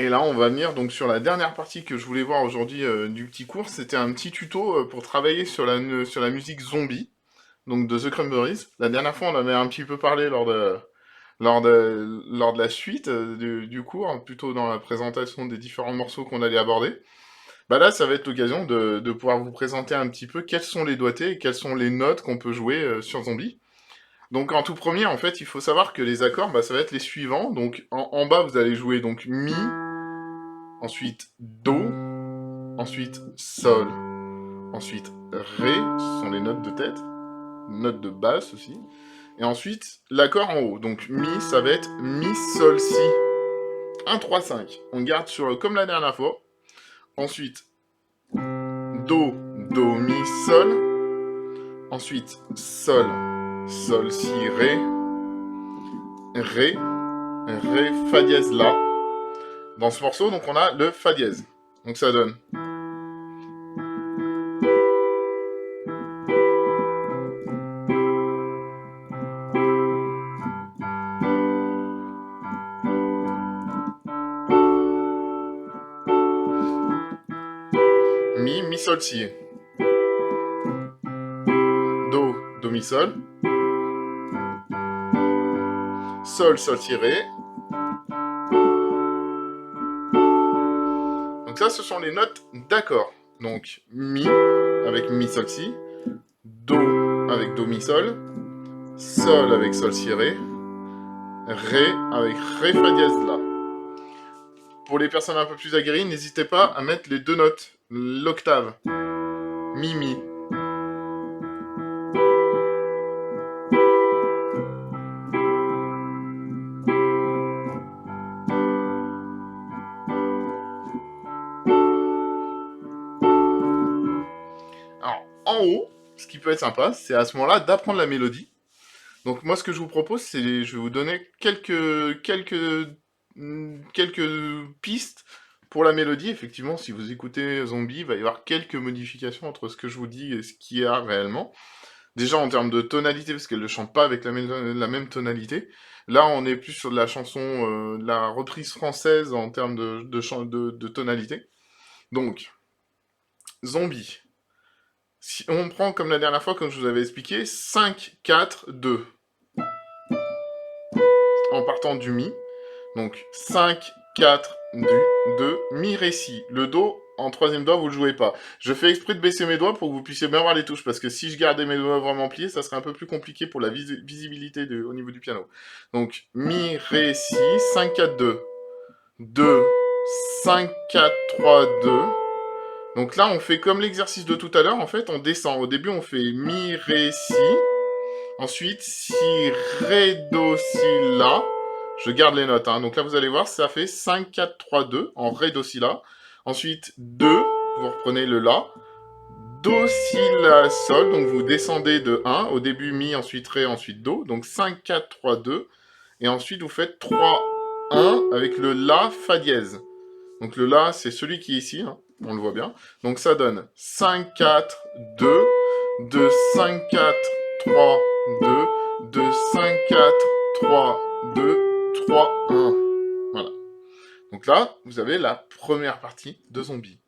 Et là, on va venir donc sur la dernière partie que je voulais voir aujourd'hui du petit cours. C'était un petit tuto pour travailler sur la musique zombie, donc de The Cranberries. La dernière fois, on avait un petit peu parlé lors de la suite du cours, hein, plutôt dans la présentation des différents morceaux qu'on allait aborder. Bah là, ça va être l'occasion de pouvoir vous présenter un petit peu quels sont les doigtés et quelles sont les notes qu'on peut jouer sur Zombie. Donc en tout premier, en fait, il faut savoir que les accords, bah, ça va être les suivants. Donc en bas, vous allez jouer donc Mi, ensuite Do, ensuite Sol, ensuite Ré, ce sont les notes de tête, notes de basse aussi. Et ensuite, l'accord en haut. Donc Mi, ça va être Mi, Sol, Si. 1, 3, 5. On garde sur comme la dernière fois. Ensuite, Do, Do, Mi, Sol. Ensuite, Sol, Sol, Si, Ré. Ré, Ré, Fa dièse, La. Dans ce morceau, donc on a le Fa dièse. Donc ça donne Mi, Mi, Sol, Si. Do, Do, Mi, Sol. Sol, Sol, Si, Ré. Donc ça, ce sont les notes d'accord. Donc Mi avec Mi, Sol, Si. Do avec Do, Mi, Sol. Sol avec Sol, Si, Ré. Ré avec Ré, Fa dièse, La. Pour les personnes un peu plus aguerries, n'hésitez pas à mettre les deux notes, l'octave. Mi, Mi. Alors, en haut, ce qui peut être sympa, c'est à ce moment-là d'apprendre la mélodie. Donc moi, ce que je vous propose, c'est je vais vous donner quelques pistes pour la mélodie. Effectivement, si vous écoutez Zombie, il va y avoir quelques modifications entre ce que je vous dis et ce qu'il y a réellement. Déjà en termes de tonalité, parce qu'elle ne chante pas avec la même tonalité. Là, on est plus sur de la chanson, de la reprise française en termes de tonalité. Donc, Zombie. Si on prend comme la dernière fois, comme je vous avais expliqué, 5, 4, 2. En partant du Mi. Donc 5, 4, du, 2, Mi, Ré, Si. Le Do, en troisième doigt, vous le jouez pas. Je fais exprès de baisser mes doigts pour que vous puissiez bien voir les touches, parce que si je gardais mes doigts vraiment pliés, ça serait un peu plus compliqué pour la visibilité au niveau du piano. Donc Mi, Ré, Si, 5, 4, 2. 2, 5, 4, 3, 2. Donc là, on fait comme l'exercice de tout à l'heure, en fait, on descend. Au début, on fait Mi, Ré, Si. Ensuite, Si, Ré, Do, Si, La. Je garde les notes. Hein. Donc là, vous allez voir, ça fait 5, 4, 3, 2 en Ré, Do, Si, La. Ensuite, 2, vous reprenez le La. Do, Si, La, Sol. Donc vous descendez de 1. Au début, Mi, ensuite Ré, ensuite Do. Donc 5, 4, 3, 2. Et ensuite, vous faites 3, 1 avec le La, Fa dièse. Donc le La, c'est celui qui est ici. Hein. On le voit bien. Donc ça donne 5, 4, 2. 2, 5, 4, 3, 2, 2, 5, 4, 3, 2, 3, 1. Voilà. Donc là, vous avez la première partie de Zombie.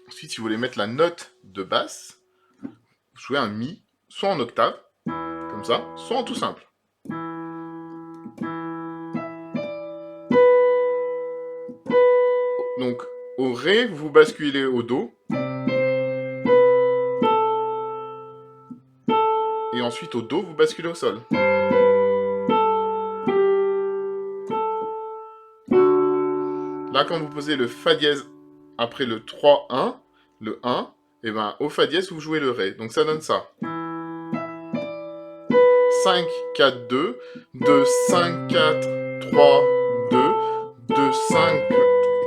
Ensuite, si vous voulez mettre la note de basse, vous jouez un Mi, soit en octave, comme ça, soit en tout simple. Donc, au Ré, vous basculez au Do. Et ensuite, au Do, vous basculez au Sol. Là, quand vous posez le Fa dièse après le 3, 1, le 1, et ben au Fa dièse, vous jouez le Ré. Donc ça donne ça. 5, 4, 2, 2, 5, 4, 3, 2, 2, 5,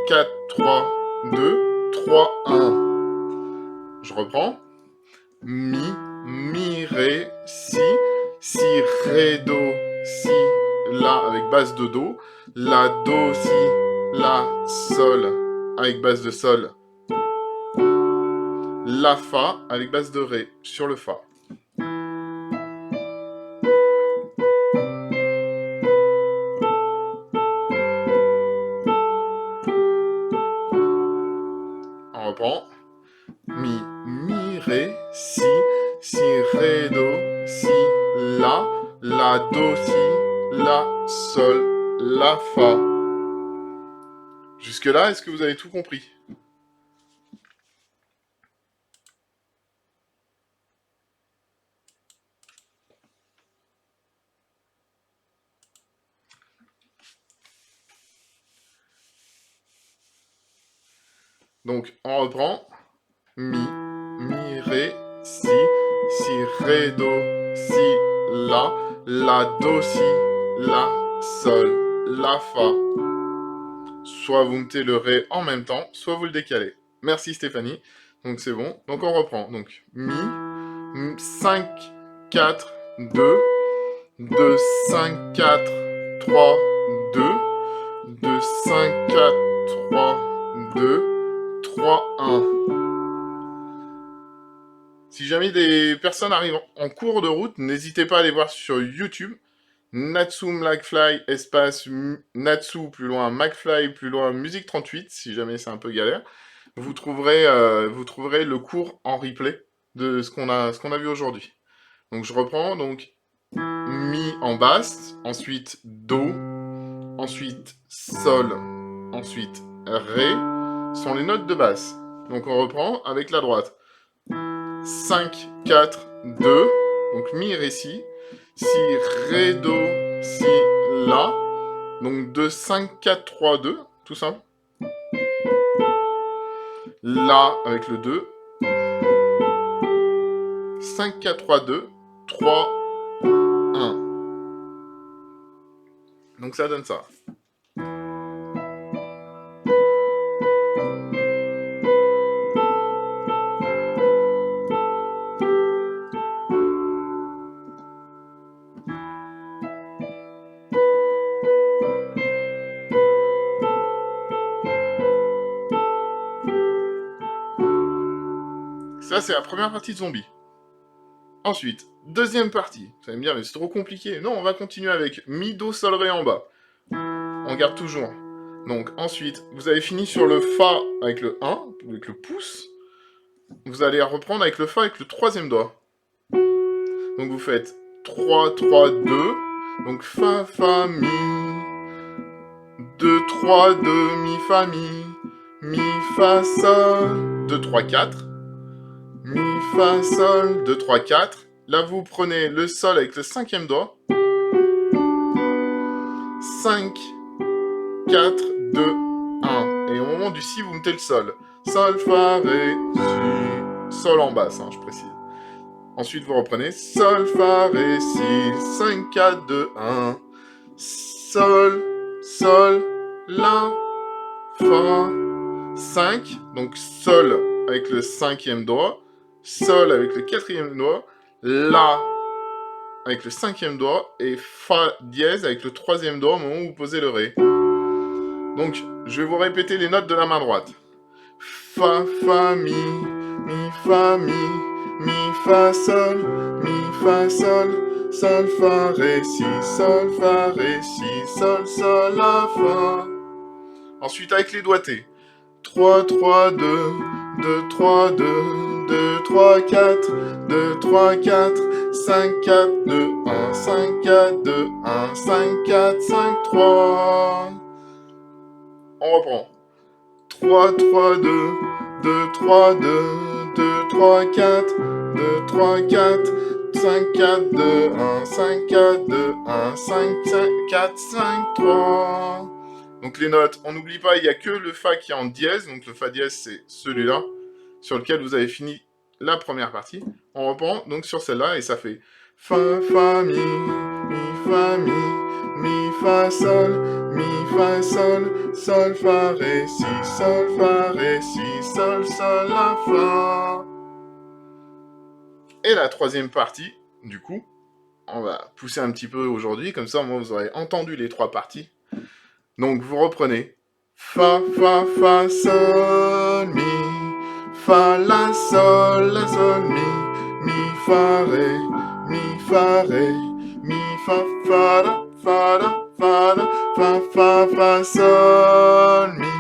4, 3, 2, 3, 1. Je reprends. Mi, Mi, Ré, Si, Si, Ré, Do, Si, La avec base de Do, La, Do, Si, La, Sol avec base de Sol, la, fa avec base de ré sur le fa. On reprend. Mi, mi, ré, si, si, ré, do, si, la, do, si, la, sol, la, fa. Jusque-là, est-ce que vous avez tout compris? Donc, on reprend. Mi, mi, ré, si, si, ré, do, si, la, do, si, la, sol, la, fa. Soit vous mettez le ré en même temps, soit vous le décalez. Merci Stéphanie. Donc c'est bon. Donc on reprend. Donc mi, 5, 4, 2, 2, 5, 4, 3, 2, 2, 5, 4, 3, 2, 3, 1. Si jamais des personnes arrivent en cours de route, n'hésitez pas à aller voir sur YouTube. Natsu McFly, espace Natsu, plus loin McFly, plus loin Musique 38, si jamais c'est un peu galère. Vous trouverez le cours en replay de ce qu'on a vu aujourd'hui. Donc je reprends, donc Mi en basse, ensuite Do, ensuite Sol, ensuite Ré, sont les notes de basse. Donc on reprend avec la droite. 5, 4, 2, donc Mi, Ré, Si, Si, Ré, Do, Si, La, donc 2, 5, 4, 3, 2, tout simple. La avec le 2, 5, 4, 3, 2, 3, 1. Donc ça donne ça. Ça, c'est la première partie de Zombie. Ensuite, deuxième partie. Vous allez me dire, mais c'est trop compliqué. Non, on va continuer avec Mi, Do, Sol, Ré en bas. On garde toujours. Donc ensuite, vous avez fini sur le Fa avec le 1, avec le pouce. Vous allez reprendre avec le Fa avec le troisième doigt. Donc vous faites 3, 3, 2. Donc Fa, Fa, Mi. 2, 3, 2, Mi, Fa, Mi. Mi, Fa, Sol. 2, 3, 4. Mi, Fa, Sol. 2, 3, 4. Là, vous prenez le Sol avec le cinquième doigt. 5, 4, 2, 1. Et au moment du Si, vous mettez le Sol. Sol, Fa, Ré, Si. Sol en basse, je précise. Ensuite, vous reprenez Sol, Fa, Ré, Si. 5, 4, 2, 1. Sol, Sol, La, Fa. 5. Donc Sol avec le cinquième doigt. Sol avec le quatrième doigt. La avec le cinquième doigt. Et Fa dièse avec le troisième doigt au moment où vous posez le Ré. Donc, je vais vous répéter les notes de la main droite. Fa, Fa, Mi, Mi, Fa, Mi, Mi, Fa, Sol, Mi, Fa, Sol, Sol, Fa, Ré, Si, Sol, Fa, Ré, Si, Sol, Sol, La, Fa. Ensuite, avec les doigtés. 3, 3, 2, 2, 3, 2, 2, 3, 4, 2, 3, 4, 5, 4, 2, 1, 5, 4, 2, 1, 5, 4, 5, 3. On reprend. 3, 3, 2, 2, 3, 2, 2, 3, 4, 2, 3, 4, 5, 4, 2, 1, 5, 4, 2, 1, 5, 5, 4, 5, 3. Donc les notes, on n'oublie pas, il n'y a que le Fa qui est en dièse. Donc le Fa dièse, c'est celui-là, sur lequel vous avez fini la première partie. On reprend donc sur celle-là et ça fait Fa, Fa, Mi, Mi, Fa, Mi, Mi, Fa, Sol, Mi, Fa, Sol, Sol, Fa, Ré, Si, Sol, Fa, Ré, Si, Sol, Sol, La, Fa. Et la troisième partie, du coup, on va pousser un petit peu aujourd'hui, comme ça, moi, vous aurez entendu les trois parties. Donc, vous reprenez Fa, Fa, Fa, Sol, Mi, fa, la, sol, mi, fa, ré, mi, fa, la, fa, la, fa, sol, mi,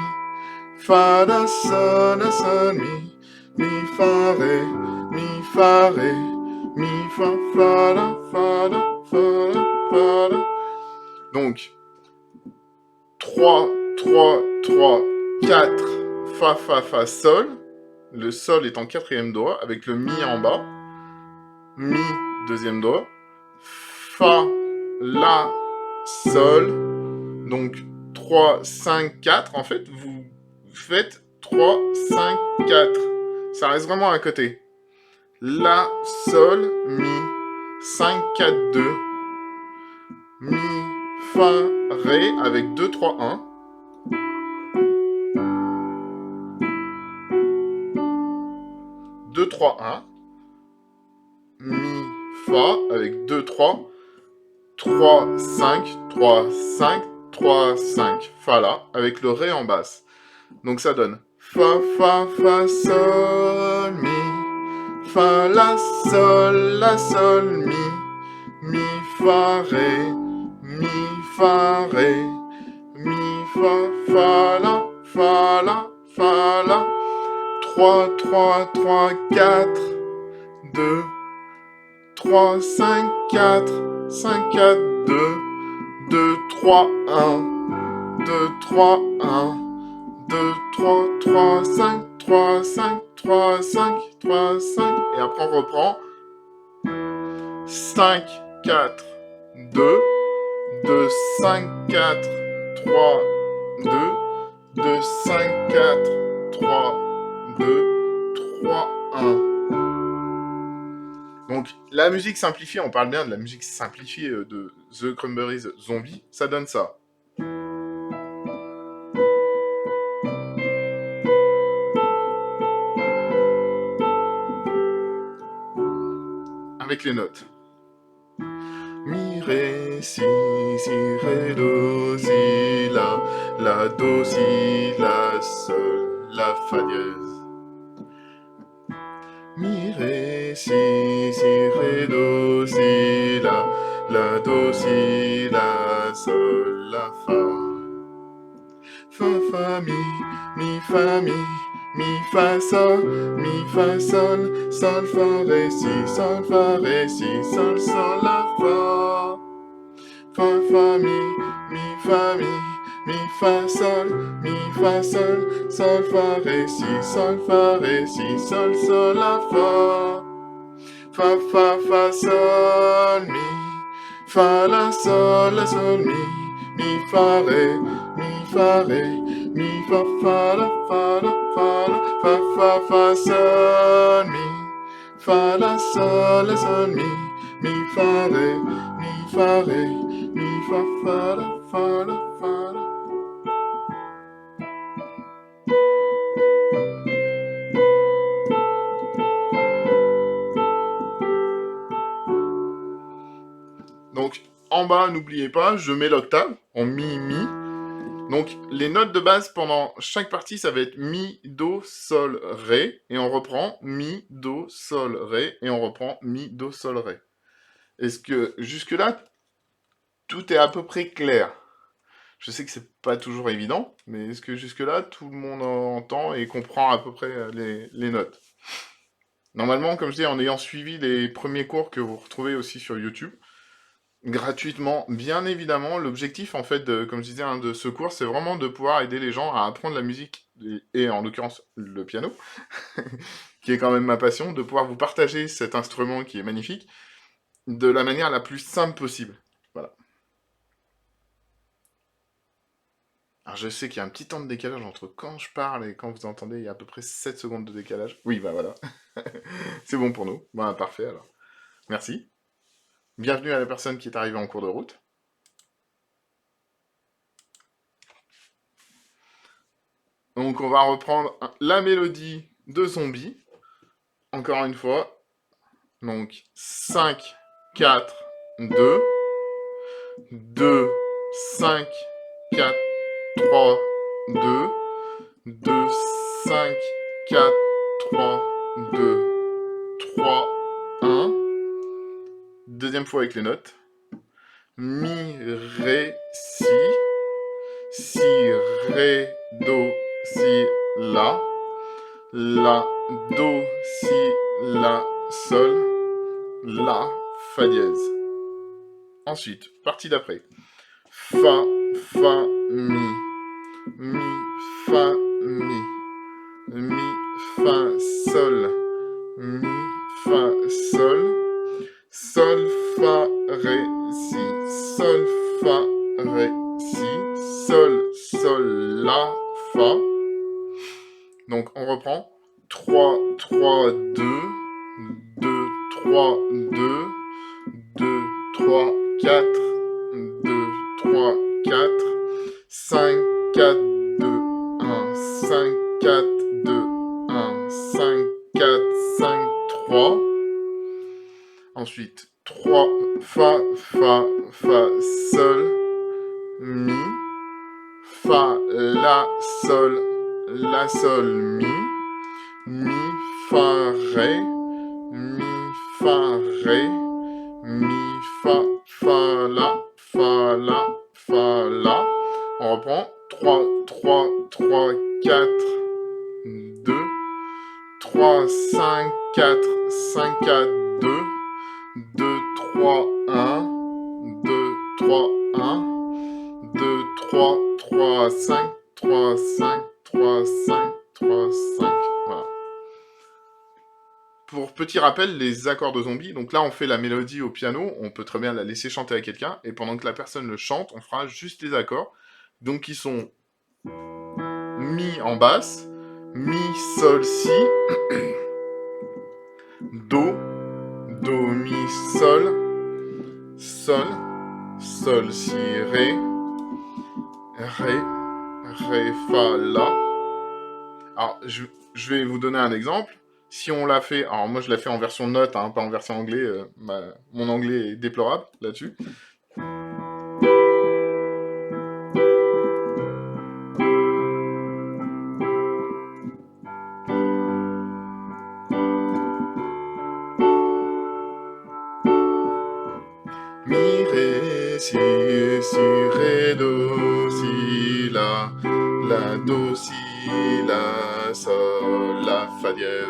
fa, la, sol, mi, fa, ré, mi, fa, la, fa, la. Donc, 3, 3, 3, 4, fa, sol. Le sol est en quatrième doigt, avec le mi en bas. Mi, deuxième doigt. Fa, la, sol. Donc, 3, 5, 4. En fait, vous faites 3, 5, 4. Ça reste vraiment à côté. La, sol, mi, 5, 4, 2. Mi, fa, ré, avec 2, 3, 1. Deux, 3, 1. Mi, fa, avec 2, 3. 3, 5, 3, 5, 3, 5. Fa, la, avec le ré en basse. Donc ça donne fa, sol, mi. Fa, la, sol, mi. Mi, fa, ré. Mi, fa, ré. Mi, fa, la, fa, la. 3, 3, 3, 4, 2, 3, 5, 4, 5, 4, 2, 2, 3, 1, 2, 3, 1, 2, 3, 3, 5, 3, 5, 3, 5, 3, 5, et après on reprend 5, 4, 2, 2, 5, 4, 3, 2, 2, 5, 4, 3, 2, 3, 1. Donc, la musique simplifiée, on parle bien de la musique simplifiée de The Cranberries Zombie, ça donne ça. Avec les notes. Mi, ré, si, ré, do, si, la, do, si, la, sol, la, fa dièse. Mi, ré, si, ré, do, si, la, do, si, la, sol, la, fa. Fa, mi, fa, mi, fa, sol, sol, fa, ré, si, sol, la, fa. Fa, mi, fa, sol, fa, ré, si, sol, la, fa. Fa, sol, mi, fa, la, sol, mi, fa, ré, mi, fa, la, fa, sol, mi, fa, la, sol, mi, fa, ré, mi, fa, la, fa, la. Donc, en bas, n'oubliez pas, je mets l'octave en mi, mi. Donc, les notes de base pendant chaque partie, ça va être mi, do, sol, ré. Et on reprend mi, do, sol, ré. Et on reprend mi, do, sol, ré. Est-ce que jusque-là, tout est à peu près clair? Je sais que c'est pas toujours évident, mais est-ce que jusque-là, tout le monde entend et comprend à peu près les notes? Normalement, comme je dis, en ayant suivi les premiers cours que vous retrouvez aussi sur YouTube, gratuitement, bien évidemment, l'objectif, en fait, comme je disais, hein, de ce cours, c'est vraiment de pouvoir aider les gens à apprendre la musique, et en l'occurrence, le piano, qui est quand même ma passion, de pouvoir vous partager cet instrument qui est magnifique, de la manière la plus simple possible. Voilà. Alors, je sais qu'il y a un petit temps de décalage entre quand je parle et quand vous entendez, il y a à peu près 7 secondes de décalage. Oui, bah voilà. C'est bon pour nous. Bah, parfait, alors. Merci. Bienvenue à la personne qui est arrivée en cours de route. Donc, on va reprendre la mélodie de Zombie. Encore une fois. Donc, 5, 4, 2. 2, 5, 4, 3, 2. 2, 5, 4, 3, 2, 3, 1. Deuxième fois avec les notes. Mi, ré, si. Si, ré, do, si, la. La, do, si, la, sol. La, fa dièse. Ensuite, partie d'après. Fa, fa, mi. Mi, fa, mi. Mi, fa, sol. Mi, fa, sol. Sol, fa, ré, si. Sol, fa, ré, si. Sol, sol, la, fa. Donc on reprend. 3, 3, 2. 2, 3, 2. 2, 3, 4. 2, 3, 4. 5, 4, 2, 1. 5, 4, 2, 1. 5, 4, 5, 3. Ensuite, 3, fa, fa, fa, sol, mi, fa, la, sol, mi, fa, ré, mi, fa, la, On reprend. 3, 3, 3, 4, 2, 3, 5, 4, 5, 4, 2, 2, 3, 1, 2, 3, 1, 2, 3, 3, 5, 3, 5, 3, 5, 3, 5. Voilà. Pour petit rappel, les accords de zombie, donc là on fait la mélodie au piano, on peut très bien la laisser chanter à quelqu'un, et pendant que la personne le chante, on fera juste les accords. Donc ils sont mi en basse, mi, sol, si, do, do, mi, sol, sol, sol, si, ré, ré, ré, fa, la. Alors, je vais vous donner un exemple. Si on l'a fait, alors moi je l'ai fait en version note, hein, pas en version anglais, mon anglais est déplorable là-dessus. Mi, ré, si, ré, do, si, la, do, si, la, sol, la, fa dièse.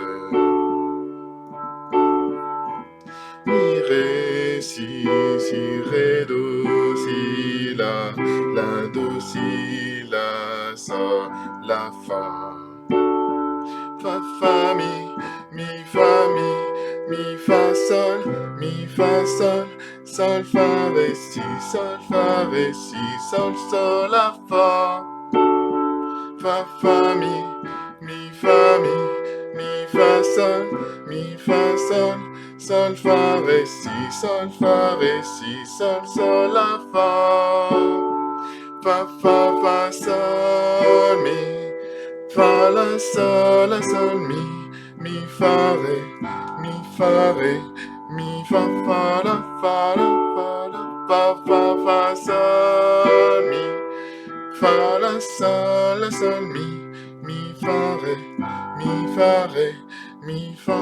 Mi, ré, si, ré, do, si, la, do, si, la, sol, la, fa. Fa, fa, mi, fa, mi, fa, sol, sol, fa, ré, si, sol, sol, la, fa. Fa, fa, mi, fa, sol, sol, fa, ré, si, sol, sol, la, fa. Fa, fa, sol, mi. Fa, la, sol, mi, fa, ré, mi, fa, la, fa, fa, sol, mi, fa, la, sol, mi, fa, ré, mi, fa,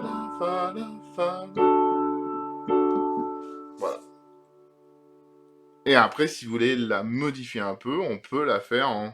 la, fa. Voilà. Et après, si vous voulez la modifier un peu, on peut la faire en...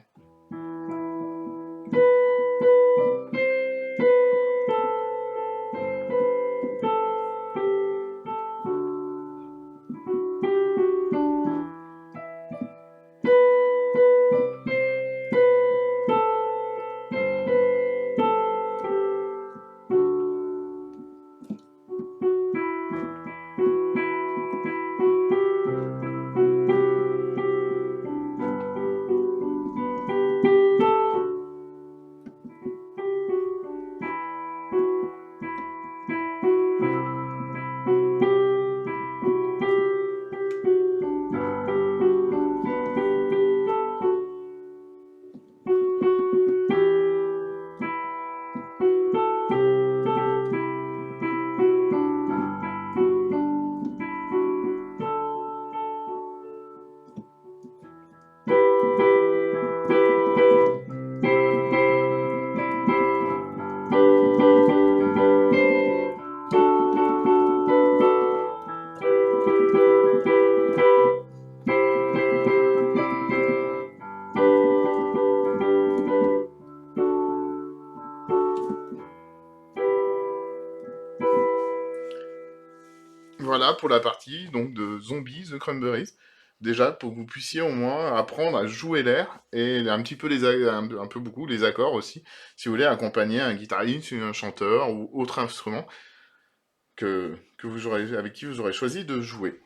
Voilà pour la partie donc de Zombies, The Cranberries. Déjà, pour que vous puissiez au moins apprendre à jouer l'air et un petit peu un peu beaucoup les accords aussi, si vous voulez accompagner un guitariste, un chanteur ou autre instrument que avec qui vous aurez choisi de jouer.